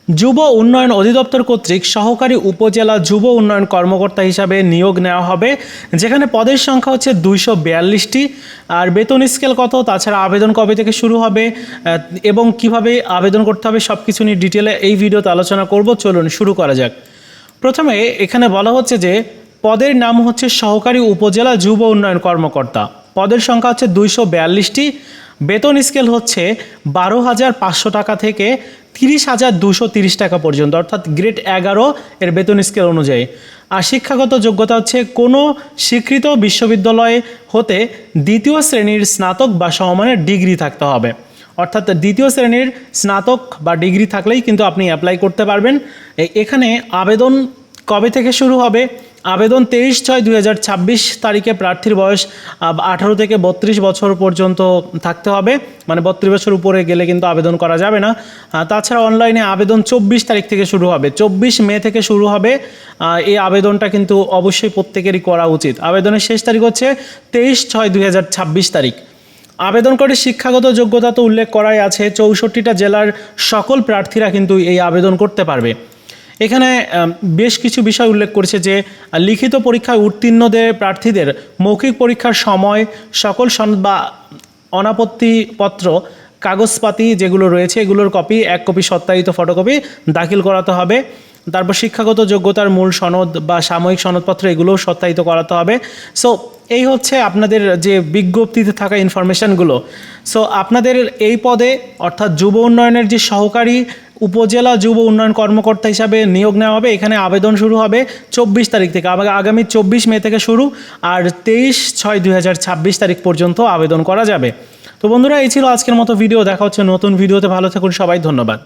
যুব উন্নয়ন অধিদপ্তর কর্তৃক সহকারী উপজেলা যুব উন্নয়ন কর্মকর্তা হিসাবে নিয়োগ নেওয়া হবে, যেখানে পদের সংখ্যা হচ্ছে 242টি। আর বেতন স্কেল কত, তাছাড়া আবেদন কবে থেকে শুরু হবে এবং কিভাবে আবেদন করতে হবে সব কিছু নিয়ে ডিটেলে এই ভিডিওতে আলোচনা করব। চলুন শুরু করা যাক। প্রথমে এখানে বলা হচ্ছে যে পদের নাম হচ্ছে সহকারী উপজেলা যুব উন্নয়ন কর্মকর্তা। পদের সংখ্যা হচ্ছে 242টি। বেতন স্কেল হচ্ছে 12,500 টাকা থেকে 30,230 টাকা পর্যন্ত, অর্থাৎ গ্রেড 11 এর বেতন স্কেল অনুযায়ী। আর শিক্ষাগত যোগ্যতা হচ্ছে কোনো স্বীকৃত বিশ্ববিদ্যালয় হতে দ্বিতীয় শ্রেণীর স্নাতক বা সমমানের ডিগ্রি থাকতে হবে। অর্থাৎ দ্বিতীয় শ্রেণীর স্নাতক বা ডিগ্রি থাকলেই কিন্তু আপনি অ্যাপ্লাই করতে পারবেন। এখানে আবেদন কবে থেকে শুরু হবে? আবেদন 23/6/2026 তারিখে। প্রার্থীর বয়স 18 থেকে 32 বছর পর্যন্ত থাকতে হবে, মানে 32 বছর উপরে গেলে কিন্তু আবেদন করা যাবে না। তাছাড়া অনলাইনে আবেদন 24 তারিখ থেকে শুরু হবে, 24 মে থেকে শুরু হবে। এই আবেদনটা কিন্তু অবশ্যই প্রত্যেকেরই করা উচিত। আবেদনের শেষ তারিখ হচ্ছে 23/6/2026 তারিখ। আবেদন করে শিক্ষাগত যোগ্যতা তো উল্লেখ করাই আছে। 64টা জেলার সকল প্রার্থীরা কিন্তু এই আবেদন করতে পারবে। এখানে বেশ কিছু বিষয় উল্লেখ করেছে যে লিখিত পরীক্ষায় উত্তীর্ণদের প্রার্থীদের মৌখিক পরীক্ষার সময় সকল সনদ বা অনাপত্তিপত্র কাগজপাতি যেগুলো রয়েছে এগুলোর কপি, 1 কপি সত্যায়িত ফটোকপি দাখিল করাতে হবে। তারপর শিক্ষাগত যোগ্যতার মূল সনদ বা সাময়িক সনদপত্র এগুলোও সত্যায়িত করাতে হবে। সো এই হচ্ছে আপনাদের যে বিজ্ঞপ্তিতে থাকা ইনফরমেশানগুলো। সো আপনাদের এই পদে অর্থাৎ যুব উন্নয়নের যে সহকারী উপজেলা যুব উন্নয়ন কর্মকর্তা হিসাবে নিয়োগ নেওয়া হবে। এখানে আবেদন শুরু হবে 24 তারিখ থেকে, আগামী 24 মে থেকে শুরু, আর 23/6/2026 তারিখ পর্যন্ত আবেদন করা যাবে। তো বন্ধুরা, এই ছিল আজকের মতো ভিডিও। দেখা হচ্ছে নতুন ভিডিওতে। ভালো থাকুন সবাই, ধন্যবাদ।